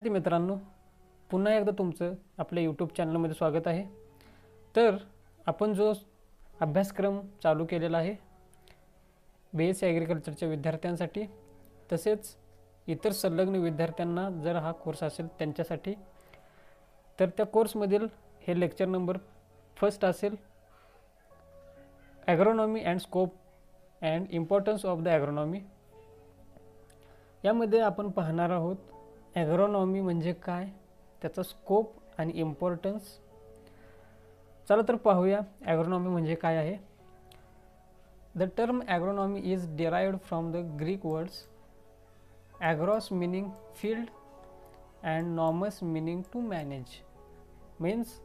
मित्रांनो, पुन्हा एकदा तुमचं आपल्या यूट्यूब चॅनलमध्ये स्वागत आहे। तर आपण जो अभ्यासक्रम चालू केलेला आहे BSc ॲग्रिकल्चरच्या विद्यार्थ्यांसाठी, तसेच इतर संलग्न विद्यार्थ्यांना जर हा कोर्स असेल त्यांच्यासाठी, तर त्या कोर्समधील हे लेक्चर नंबर फर्स्ट असेल, agronomy and scope and importance of the agronomy. यामध्ये आपण पाहणार आहोत ॲग्रोनॉमी म्हणजे काय, त्याचा स्कोप आणि इम्पॉर्टन्स। चला तर पाहूया ॲग्रोनॉमी म्हणजे काय आहे। The term agronomy is derived from the Greek words agros meaning field and nomos meaning to manage. Means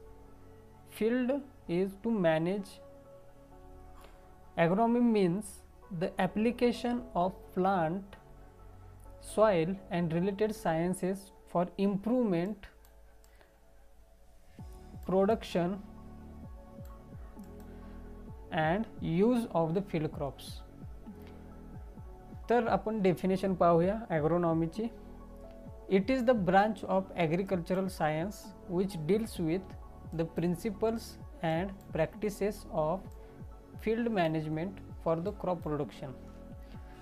field is to manage. Agronomy means the application of plant, soil and related sciences for improvement, production and use of the field crops। तर आपण definition पाहूया ॲग्रोनॉमीची। It is the branch of agricultural science which deals with the principles and practices of field management for the crop production.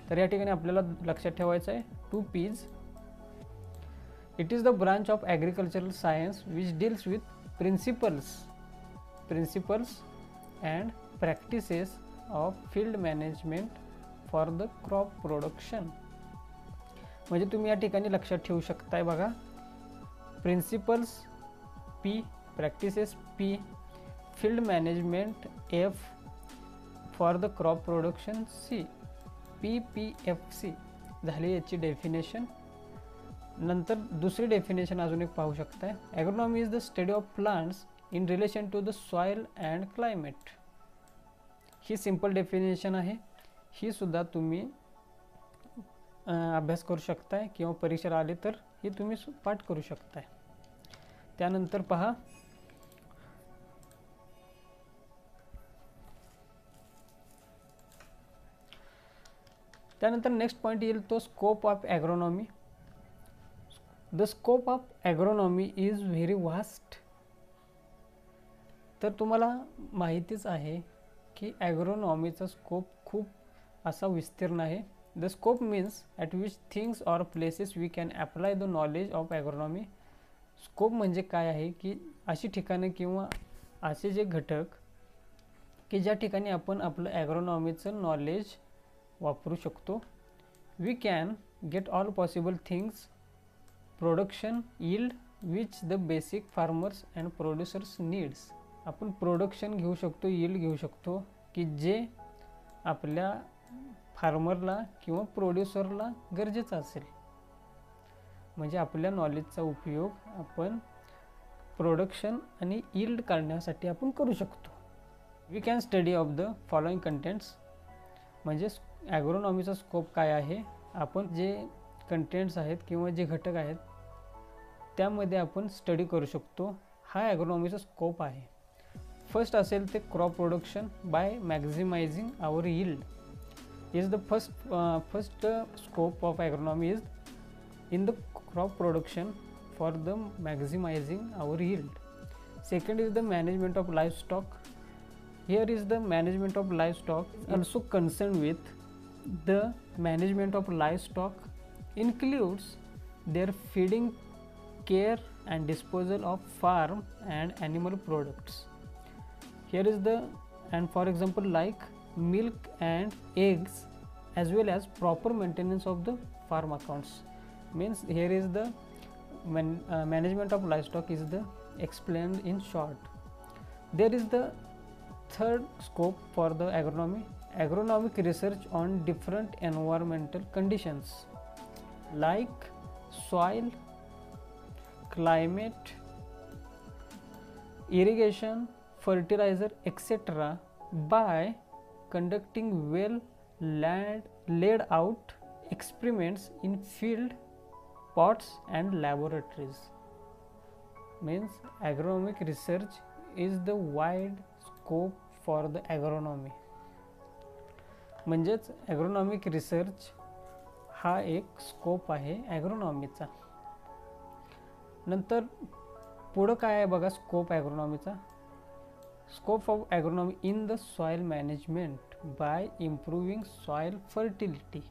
तर या ठिकाणी आपल्याला लक्षात ठेवायचं आहे 2 P's। It is the branch of agricultural science which deals with principles and practices of field management for the crop production. म्हणजे तुम्ही या ठिकाणी लक्षात ठेवू शकताय बघा, principles P, practices P, field management F, for the crop production C, PPFC झाली याची डेफिनेशन। नंतर दुसरी डेफिनेशन अजून एक पाहू शकताय, agronomy is the study of plants in relation to the soil and climate. ही सिंपल डेफिनेशन आहे, ही सुद्धा तुम्ही अभ्यास करू शकताय किंवा परीक्षेला आले तर ही तुम्ही पाठ करू शकताय। त्यानंतर पहा, त्यानंतर नेक्स्ट पॉइंट येईल तो scope of agronomy. The scope of agronomy is very vast. तर तुम्हाला माहितीच आहे की ॲग्रोनॉमीचा स्कोप खूप असा विस्तीर्ण आहे। The scope means at which things or places we can apply the knowledge of agronomy. Scope म्हणजे काय आहे की अशी ठिकाणं किंवा असे जे घटक की ज्या ठिकाणी आपण आपलं ॲग्रोनॉमीचं नॉलेज वापरू शकतो। We can get all possible things, production, yield which the basic farmers and producers needs. आपण प्रोडक्शन घेऊ शकतो, यील्ड घेऊ शकतो की जे आपल्या फार्मरला किंवा प्रोड्युसरला गरजेचं असेल। म्हणजे आपल्या नॉलेजचा उपयोग आपण प्रोडक्शन आणि यील्ड काढण्यासाठी आपण करू शकतो। We can study of the following contents. म्हणजे ॲग्रोनॉमीचा स्कोप काय आहे, आपण जे कंटेंट्स आहेत किंवा जे घटक आहेत त्यामध्ये आपण स्टडी करू शकतो। हा ॲग्रोनॉमीचा स्कोप आहे। फर्स्ट असेल ते crop production by maximising our yield is the first scope of agronomy is in the crop production for the maximising our yield. Second is the management of livestock. Here is the management of livestock also concerned with the management of livestock includes their feeding, care and disposal of farm and animal products. Here is the, and for example like milk and eggs, as well as proper maintenance of the farm accounts। Means here is the management of livestock is the explained in short। There is the third scope for the agronomy, agronomic research on different environmental conditions like soil, climate, irrigation, fertilizer, etc. by conducting well laid out experiments in field, pots and laboratories। Means agronomic research is the wide scope for the agronomy। म्हणजेच ॲग्रोनॉमिक research हा एक scope आहे ॲग्रोनॉमीचा। नंतर पुढं काय आहे बघा scope ॲग्रोनॉमीचा. Scope of agronomy in the soil management by improving soil fertility.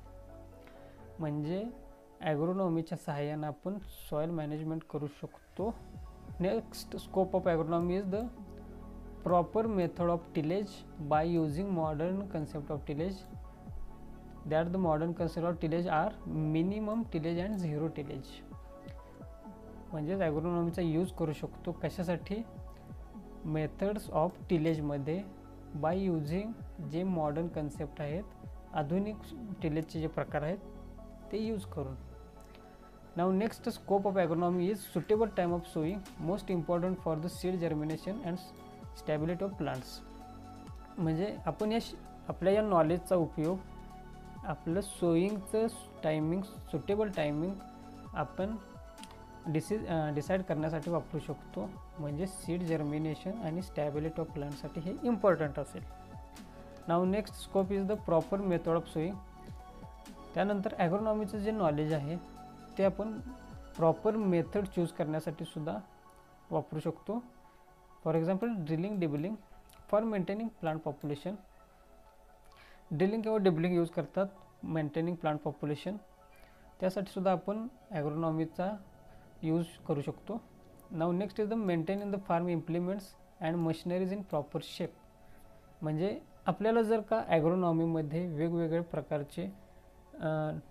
म्हणजे ॲग्रोनॉमीच्या सहाय्यानं आपण सॉईल मॅनेजमेंट करू शकतो. Next scope of agronomy is the proper method of tillage by using modern concept of tillage. That the modern concept of tillage are minimum tillage and zero tillage. म्हणजेच ॲग्रोनॉमीचा use करू शकतो कशासाठी, methods of टिलेजमध्ये by using जे modern concept आहेत, आधुनिक टिलेजचे जे प्रकार आहेत ते यूज करून. Now next scope of agronomy is suitable time of sowing, most important for the seed germination and stability of plants. म्हणजे आपण आपल्या या नॉलेजचा उपयोग आपलं सोईंगचं टायमिंग, सुटेबल टायमिंग आपण डिसाईड करण्यासाठी वापरू शकतो. म्हणजे सीड जर्मिनेशन आणि स्टॅबिलिटी ऑफ प्लांटसाठी हे इम्पॉर्टंट असेल. Now next scope is the proper method of sowing. त्यानंतर ॲग्रोनॉमीचं जे नॉलेज आहे ते आपण प्रॉपर मेथड चूज करण्यासाठी सुद्धा वापरू शकतो. For example drilling, dibbling for maintaining plant population. Drilling किंवा डिबलिंग यूज करतात मेंटेनिंग प्लांट पॉप्युलेशन, त्यासाठी सुद्धा आपण ॲग्रोनॉमीचा यूज करू शकतो. Now next is the maintaining the farm implements and machineries in proper shape. म्हणजे आपल्याला जर का ॲग्रोनॉमीमध्ये वेगवेगळ्या प्रकारचे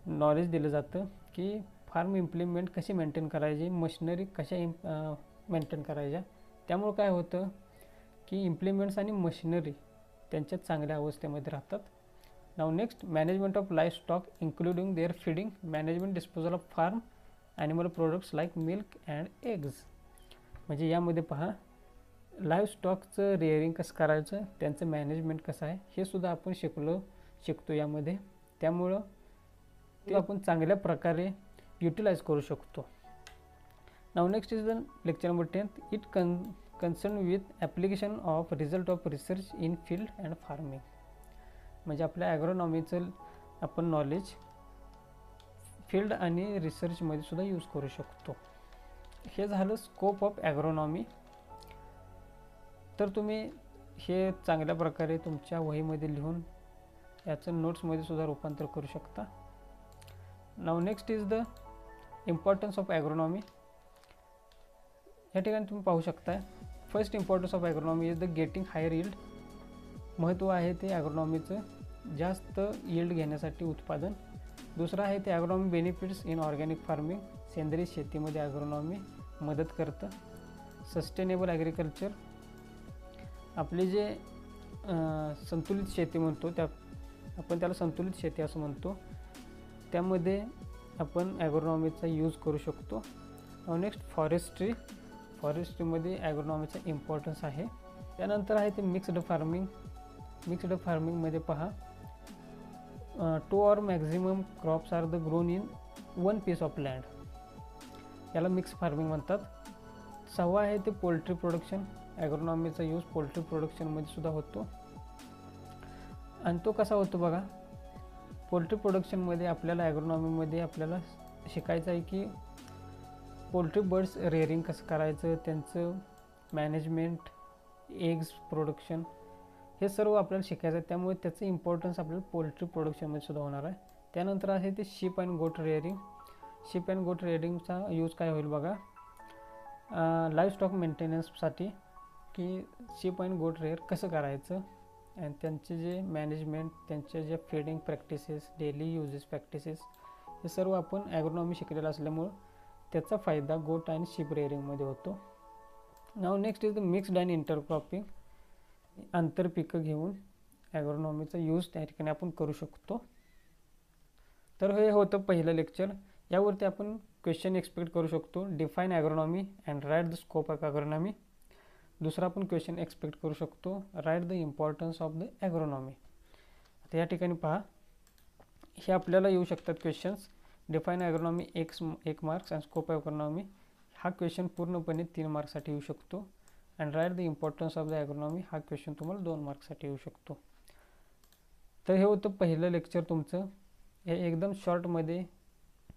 नॉलेज दिलं जातं की फार्म इम्प्लिमेंट कशी मेंटेन करायची, मशिनरी कशा मेंटेन करायच्या. त्यामुळं काय होतं की इम्प्लिमेंट्स आणि मशिनरी त्यांच्या चांगल्या अवस्थेमध्ये राहतात. Now next management of life stock including their feeding, management disposal of farm animal products like milk and eggs. म्हणजे यामध्ये पहा लाईफ स्टॉकचं रेअरिंग कसं करायचं, त्यांचं मॅनेजमेंट कसं आहे हे सुद्धा आपण शिकतो यामध्ये. त्यामुळं ते आपण चांगल्या प्रकारे युटिलाइज करू शकतो. Now next is the lecture number 10. It concern with application of result of research in field and farming. म्हणजे आपल्या ॲग्रोनॉमीचं आपण नॉलेज फील्ड आणि रिसर्चमध्ये सुद्धा यूज करू शकतो. हे झालं स्कोप ऑफ ॲग्रोनॉमी. तर तुम्ही हे चांगल्या प्रकारे तुमच्या वहीमध्ये लिहून याचं नोट्समध्ये सुद्धा रूपांतर करू शकता. Now next is the importance of agronomy. या ठिकाणी तुम्ही पाहू शकता first importance of agronomy is the getting higher yield. महत्त्व आहे ते ॲग्रोनॉमीचं जास्त यील्ड घेण्यासाठी उत्पादन. दुसरं आहे ते agronomy benefits in organic farming. सेंद्रिय शेतीमध्ये ॲग्रोनॉमी मदत करतं. सस्टेनेबल ॲग्रिकल्चर, आपली जे संतुलित शेती म्हणतो आपण त्याला संतुलित शेती असं म्हणतो, त्यामध्ये आपण ॲग्रोनॉमीचा यूज करू शकतो. नेक्स्ट फॉरेस्ट्रीमध्ये ॲग्रोनॉमीचा इम्पॉर्टन्स आहे. त्यानंतर आहे ते मिक्स्ड फार्मिंग. मिक्स्ड फार्मिंगमध्ये पहा 2 or maximum crops are the grown in 1 piece of land, याला मिक्स फार्मिंग म्हणतात. 6 आहे ते पोल्ट्री प्रोडक्शन. ॲग्रोनॉमीचा यूज पोल्ट्री प्रोडक्शनमध्ये सुद्धा होतो. आणि तो कसा होतो बघा, पोल्ट्री प्रोडक्शनमध्ये आपल्याला ॲग्रोनॉमीमध्ये आपल्याला शिकायचं आहे की पोल्ट्री बर्ड्स रेअरिंग कसं करायचं, त्यांचं मॅनेजमेंट, एग्स प्रोडक्शन, हे सर्व आपल्याला शिकायचं आहे. त्यामुळे त्याचं इम्पॉर्टन्स आपल्याला पोल्ट्री प्रोडक्शनमध्ये सुद्धा होणार आहे. त्यानंतर आहे ते शीप अँड गोट रेअरिंग. शीप अँड गोट रेअरिंगचा यूज काय होईल बघा, लाईफ स्टॉक मेंटेनन्ससाठी की शीप अँड गोट रेअर कसं करायचं आणि त्यांचे जे मॅनेजमेंट, त्यांचे जे feeding practices, daily uses practices, हे सर्व आपण ॲग्रोनॉमी शिकलेलं असल्यामुळं त्याचा फायदा गोट आणि शीप रेअरिंगमध्ये होतो. नाव next is the mixed and intercropping. आंतरपिकं घेऊन ॲग्रोनॉमीचा यूज त्या ठिकाणी आपण करू शकतो. तर हे होतं पहिलं लेक्चर. यावरती आपण क्वेश्चन एक्सपेक्ट करू शकतो. Define agronomy and write the scope of agronomy. दुसरा आपण क्वेश्चन एक्सपेक्ट करू शकतो, write the importance of the agronomy. आता या ठिकाणी पहा, हे आपल्याला येऊ शकतात questions. Define agronomy 1 marks and scope agronomy हा क्वेश्चन पूर्णपणे 3 मार्क्ससाठी येऊ शकतो. And write the importance of the agronomy हा क्वेश्चन तुम्हाला 2 मार्क्ससाठी येऊ शकतो. तर हे होतं पहिलं लेक्चर तुमचं. हे एकदम शॉर्टमध्ये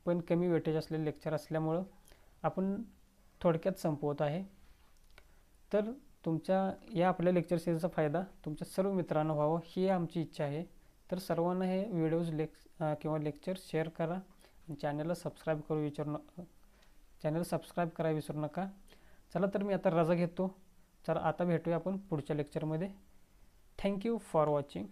पण कमी वेटेज असलेलं लेक्चर असल्यामुळं आपण थोडक्यात संपवत आहे. तर तुमच्या या आपल्या लेक्चर सिरीजचा फायदा तुमच्या सर्व मित्रांना व्हावा ही आमची इच्छा आहे. तर सर्वांना हे व्हिडिओज किंवा लेक्चर शेअर करा. चॅनलला सबस्क्राईब करायला विसरू नका. चला तर मी आता रजा घेतो. चला आता भेटूया आपण पुढच्या लेक्चरमध्ये. Thank you for watching.